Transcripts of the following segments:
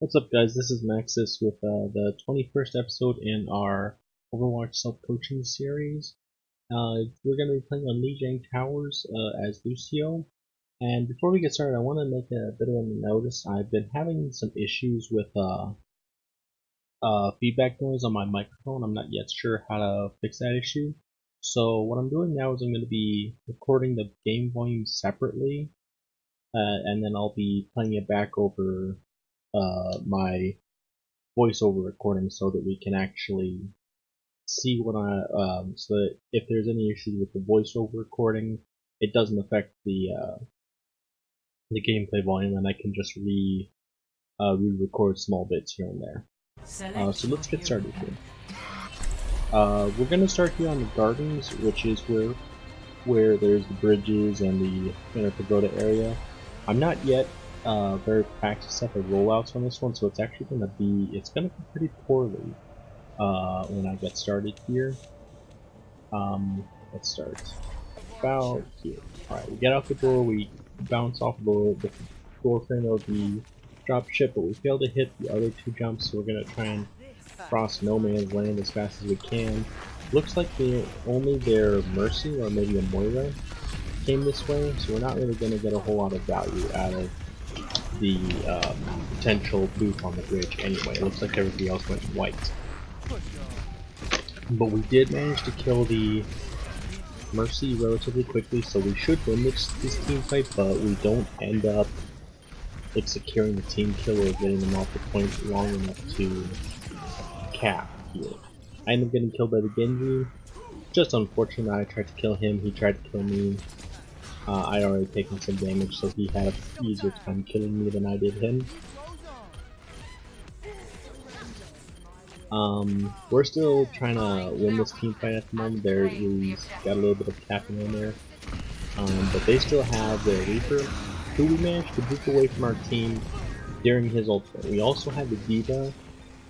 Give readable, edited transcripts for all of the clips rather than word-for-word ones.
What's up, guys? This is Maxis with the 21st episode in our Overwatch self-coaching series. We're going to be playing on Lijiang Towers as Lucio. And before we get started, I want to make a bit of a notice. I've been having some issues with feedback noise on my microphone. I'm not yet sure how to fix that issue. So what I'm doing now is I'm going to be recording the game volume separately, and then I'll be playing it back over my voiceover recording so that we can actually see what so that if there's any issues with the voiceover recording, it doesn't affect the gameplay volume, and I can just re-record small bits here and there. So let's get started here. We're gonna start here on the gardens, which is where there's the bridges and the inner pagoda area. I'm not yet very practiced at the rollouts on this one, so it's actually gonna go pretty poorly when I get started here. Let's start about here. Alright, we get out the door, we bounce off the door frame of the dropship, but we fail to hit the other two jumps, so we're gonna try and cross no man's land as fast as we can. Looks like only their Mercy or maybe a Moira came this way, so we're not really gonna get a whole lot of value out of the potential booth on the bridge anyway. It looks like everybody else went white. But we did manage to kill the Mercy relatively quickly, so we should win this team fight, but we don't end up securing the team kill or getting them off the point long enough to cap here. I ended up getting killed by the Genji. Just unfortunate. I tried to kill him, he tried to kill me. I'd already taken some damage, so he had an easier time killing me than I did him. We're still trying to win this team fight at the moment. We've got a little bit of capping in there. But they still have the Reaper, who we managed to boot away from our team during his ultimate. We also had the D.Va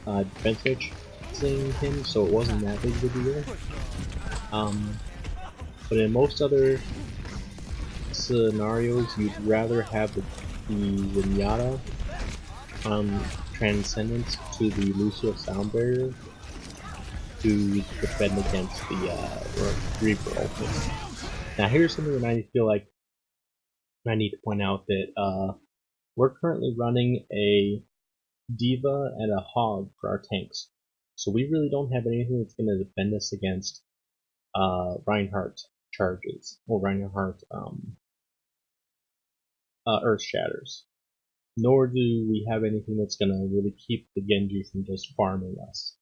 defense switch seeing him, so it wasn't that big of a deal. But in most other scenarios, you'd rather have the Zenyatta Transcendence to the Lucio sound barrier to defend against the Reaper ultimate. Now here's something that I feel like I need to point out, that we're currently running a D.Va and a Hog for our tanks. So we really don't have anything that's going to defend us against Reinhardt charges, or Reinhardt Earth Shatters. Nor do we have anything that's going to really keep the Genji from just farming us.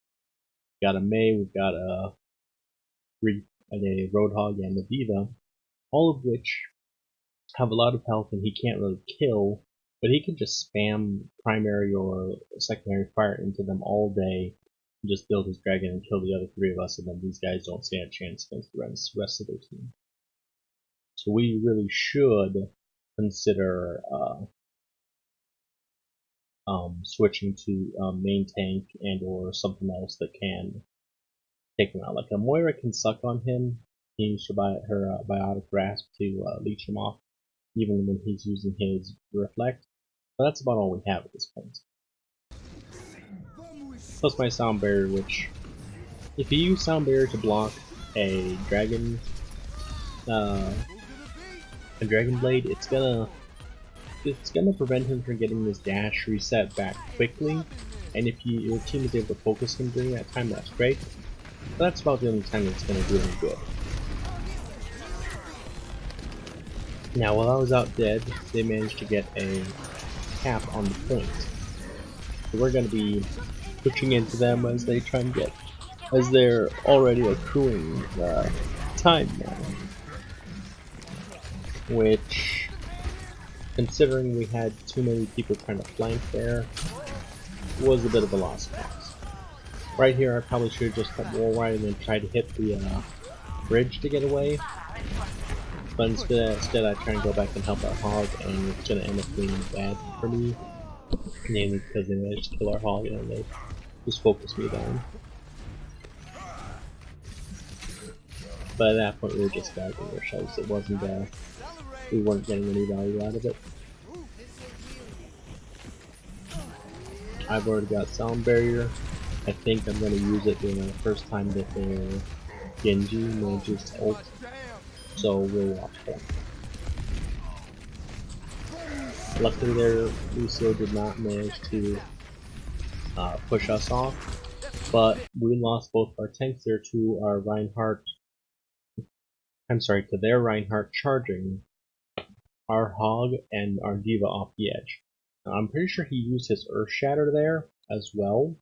We've got a Mei, we've got a Roadhog, and a D.Va, all of which have a lot of health, and he can't really kill, but he can just spam primary or secondary fire into them all day, and just build his dragon and kill the other three of us, and then these guys don't stand a chance against the rest of their team. So we really should consider switching to main tank and or something else that can take him out. Like a Moira can suck on him. He used her biotic grasp to leech him off, even when he's using his reflect. But that's about all we have at this point. Plus my sound barrier, which, if you use sound barrier to block a dragon blade, it's gonna prevent him from getting his dash reset back quickly. And if your team is able to focus him during that time, that's great. But that's about the only time it's gonna do any good. Now, while I was out dead, they managed to get a cap on the point. So we're going to be pushing into them as they try and as they're already accruing time now. Which, considering we had too many people trying to flank there, was a bit of a lost cause. Right here, I probably should have just cut wall right and then try to hit the bridge to get away. But instead I try and go back and help our Hog, and it's going to end up being bad for me. Namely because they managed to kill our Hog and they just focused me down. But at that point we were just bagging ourselves. It wasn't, we weren't getting any value out of it. I've already got sound barrier. I think I'm gonna use it during the first time that their Genji manages to ult. So we'll watch for it. Luckily there, Lucio did not manage to push us off, but we lost both our tanks there to our Reinhardt. To their Reinhardt charging our Hog and our Diva off the edge. Now, I'm pretty sure he used his Earth Shatter there as well,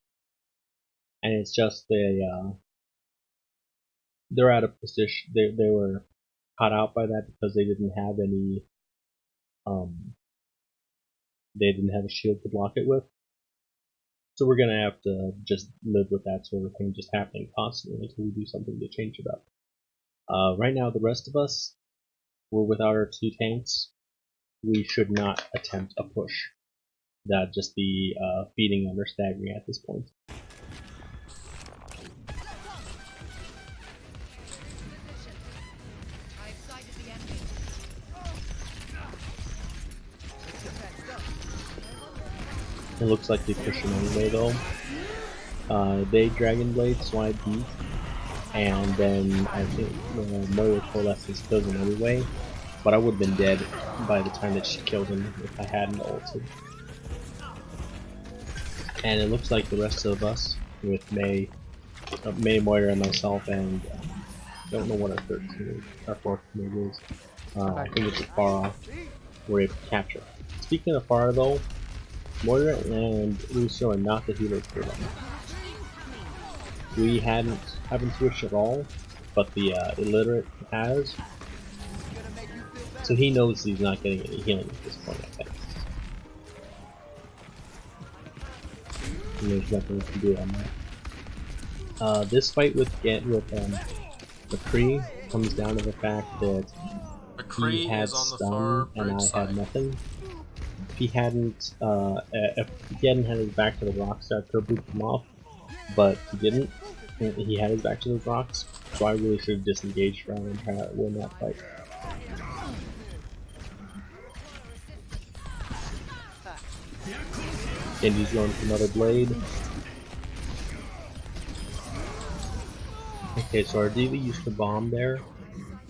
and it's just they're out of position. They were caught out by that because they didn't have any they didn't have a shield to block it with. So we're gonna have to just live with that sort of thing just happening constantly until we do something to change it up. Right now, the rest of us, we're without our 2 tanks. We should not attempt a push. That'd just be feeding under staggering at this point. It looks like they push him anyway though. They Dragon Blade, so I beat, and then I think Moira Coalescence kills him anyway, but I would have been dead by the time that she killed him if I hadn't ulted. And it looks like the rest of us, with May, Moira, and myself, and don't know what our third team, our fourth team is. I think it's Pharah. We're able to capture. Speaking of Pharah though, Moira and Lucio are not the healers for them. We haven't switched at all, but the illiterate has. So he knows he's not getting any healing at this point, I think. And there's nothing we can do on that. This fight with McCree comes down to the fact that he had stun and I had nothing. If he hadn't had his back to the rocks, I could have booped him off, but he didn't. He had his back to those rocks, so I really should have disengaged around and try to win that fight. Genji's going for another blade. Okay, so our Diva used to bomb there,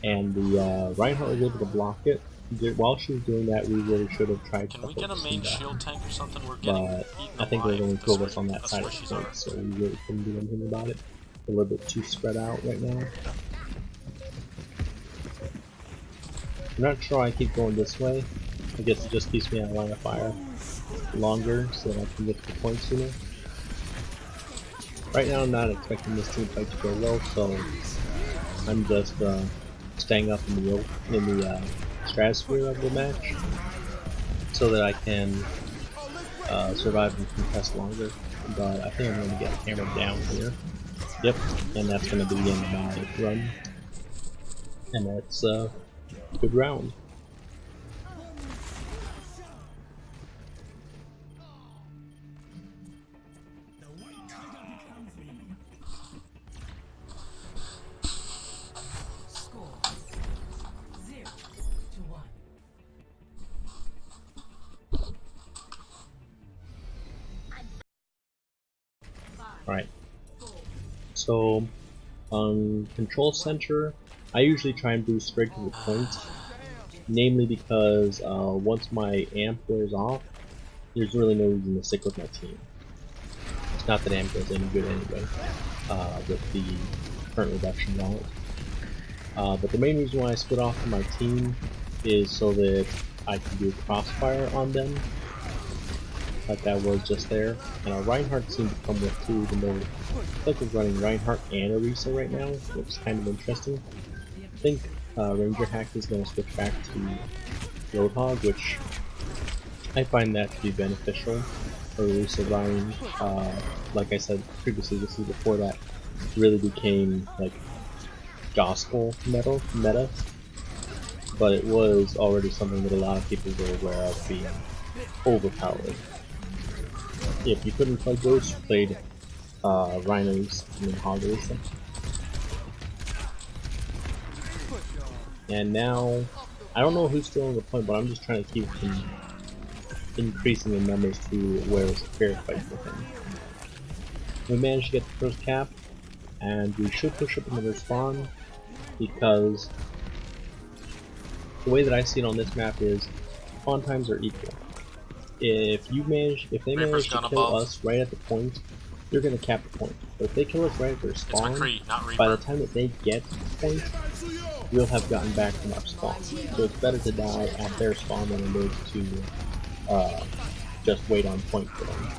and the Reinhardt was able to block it. While she was doing that, we really should have tried to get a main shield tank or something? We're but I think there's only 2 of us on that side of the point, so we really couldn't do anything about it. A little bit too spread out right now. I'm not sure I keep going this way. I guess it just keeps me on line of fire longer so that I can get to the point sooner. Right now I'm not expecting this team fight to go well, so I'm just staying up in the stratosphere of the match so that I can survive and contest longer. But I think I'm going to get hammered down here. Yep, and that's going to be the end of my run. And that's a good round. Alright, so on Control Center, I usually try and boost straight to the point, namely because once my amp wears off, there's really no reason to stick with my team. It's not that amp is any good anyway, with the current reduction on it. But the main reason why I split off from my team is so that I can do crossfire on them, like that was just there. And our Reinhardt seemed to come with 2, even though I think we're running Reinhardt and Orisa right now, which is kind of interesting. I think Ranger Hack is going to switch back to Roadhog, which I find that to be beneficial. Orisa Ryan, like I said previously, this is before that really became like gospel meta, but it was already something that a lot of people were aware of being overpowered. If you couldn't play Ghost, you played Rhinos and then Hog Orisa. And now, I don't know who's still on the point, but I'm just trying to keep from increasing in numbers to where it's a fair fight with him. We managed to get the first cap, and we should push up into their spawn, because the way that I see it on this map is spawn times are equal. If they Reaper's manage to gun kill above. us right at the point, you're gonna cap the point. But if they kill us right at their It's spawn, McCree, not by the Reaper. time that they get to the point, we'll have gotten back from our spawn. So it's better to die at their spawn than it is to just wait on point for them.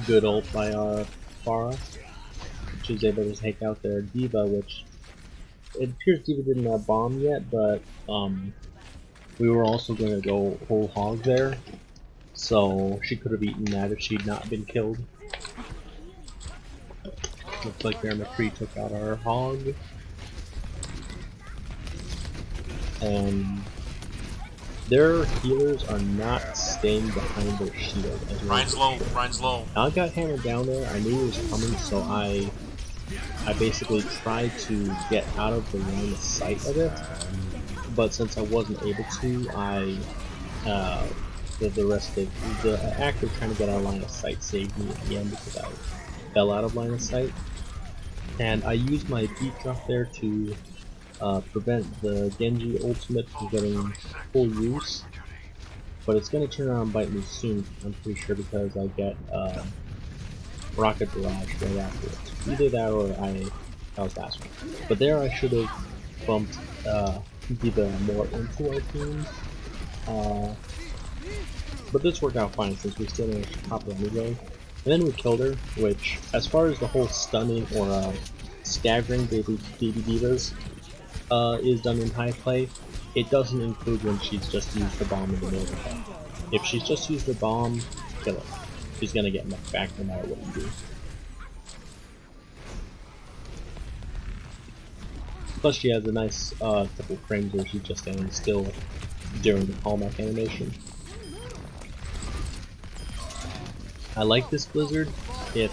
Good ult by our Pharah. She was able to take out their D.Va, which it appears D.Va didn't have bomb yet, but we were also going to go whole hog there, so she could have eaten that if she'd not been killed. Looks like their McCree took out our hog, and their healers are not staying behind their shield. Ryan's low, Ryan's low. I got hammered down there. I knew he was coming, so I basically tried to get out of the line of sight of it. But since I wasn't able to, the rest of the actor trying to get out of line of sight saved me at the end because I fell out of line of sight. And I used my beat drop there to prevent the Genji ultimate from getting full use. But it's going to turn around and bite me soon, I'm pretty sure, because I get Rocket Barrage right afterwards. Either that or that was last one. But there I should have bumped D.Va more into our team. But this worked out fine since we still managed to pop her anyway. And then we killed her, which, as far as the whole stunning or staggering baby D.Vas is done in high play, it doesn't include when she's just used the bomb in the middle of the fight. If she's just used the bomb, kill her. She's gonna get knocked back no matter what you do. Plus she has a nice couple frames where she's just standing still during the callback animation. I like this blizzard. It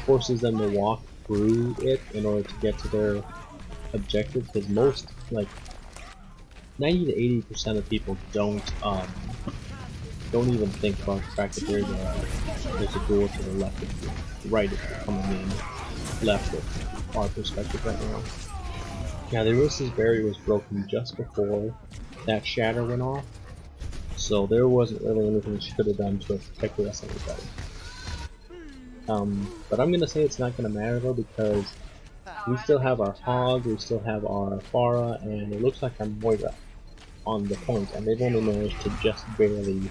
forces them to walk through it in order to get to their objective, because most, like 90 to 80% of people don't even think about the fact that there's a door to the left of the right if you're coming in left with our perspective right now. Now the Rose's barrier was broken just before that shatter went off, so there wasn't really anything she could have done to protect us any better. But I'm gonna say it's not gonna matter though, because we still have our Hog, we still have our Pharah, and it looks like our Moira on the point, and they've only managed to just barely,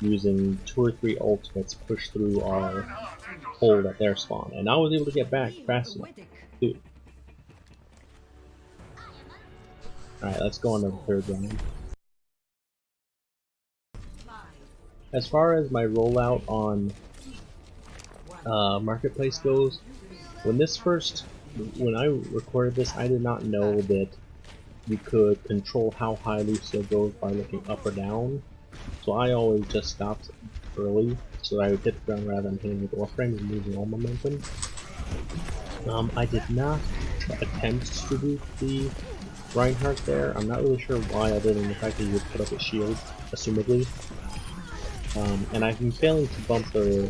using 2 or 3 ultimates, push through our hold at their spawn. And I was able to get back fast enough too. Alright, let's go on to the third round. As far as my rollout on Marketplace goes, when I recorded this, I did not know that you could control how high Lucio goes by looking up or down, so I always just stopped early so that I would hit the ground rather than hitting the door frame and losing all momentum. I did not attempt to do the Reinhardt there. I'm not really sure why, other than the fact that he would put up a shield, assumedly. And I've been failing to bump the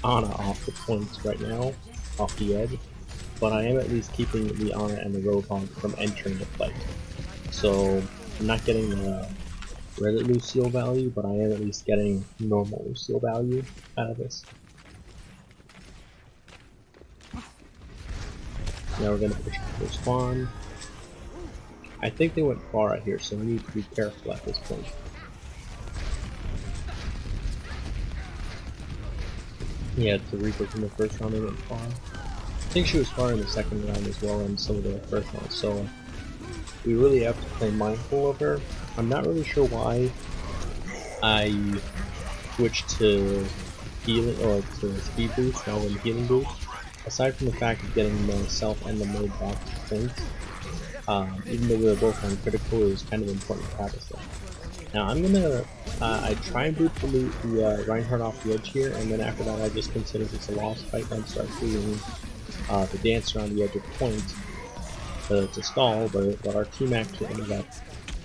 Ana off the points right now, off the edge, but I am at least keeping the Ana and the Roadhog from entering the fight. So I'm not getting the Reddit Lucille value, but I am at least getting normal Lucille value out of this. Now we're gonna push for spawn. I think they went far out here, so we need to be careful at this point. Yeah, the Reaper from the first round, they went far. I think she was far in the second round as well, and some of the first round, so we really have to play mindful of her. I'm not really sure why I switched to healing or to speed boost rather than healing boost. Aside from the fact of getting myself and the maid back to points, even though we were both on critical, it was kind of important to have us there. Now I'm gonna I try and boot the Reinhardt off the edge here, and then after that I just consider this a lost fight and start doing the dance around the edge of the point. to stall, but our team actually ended up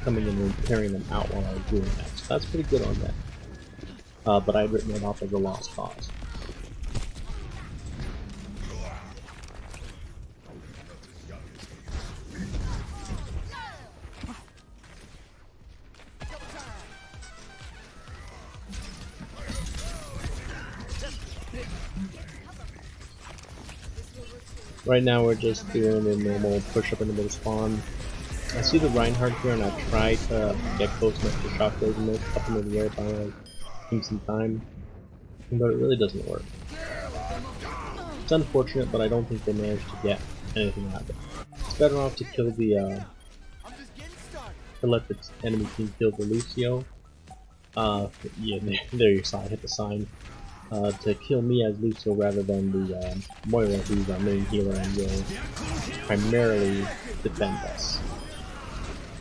coming in and carrying them out while I was doing that. So that's pretty good on them. But I'd written it off as a lost cause. Right now we're just doing a normal push-up in the middle spawn. I see the Reinhardt here and I try to get close enough to shot those and up into the air by taking some time, but it really doesn't work. It's unfortunate, but I don't think they managed to get anything out of it. It's better off to kill the to let the enemy team kill the Lucio. Yeah, there you saw I hit the sign. To kill me as Lucio rather than the Moira, who's our main healer and will primarily defend us.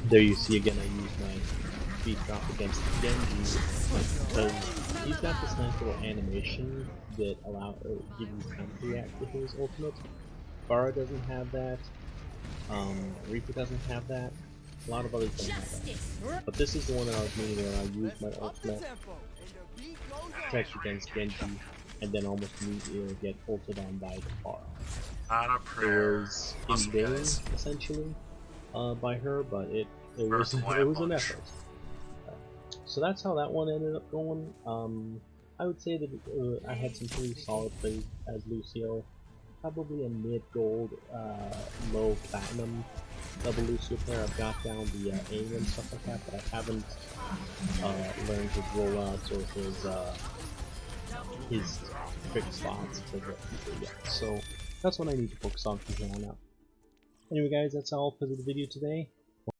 There you see again I use my speed drop against Genjis because he's got this nice little animation that gives you time to react to his ultimate. Pharah doesn't have that. Reaper doesn't have that. A lot of others don't have that. But this is the one that I was meaning where I used my ultimate protect against Genji and then almost immediately get ulted on by the Pharah. Not a It prayer. was in Awesome, vain, guys. essentially, by her, but it Earth was Why it a was an bunch. effort. So that's how that one ended up going. I would say that I had some pretty solid plays as Lucio. Probably a mid-gold, low platinum double Lucio player. I've got down the aim and stuff like that, but I haven't learned his rollouts or his quick spots for the people yet. So that's what I need to focus on from here on out. Anyway guys, that's all for the video today.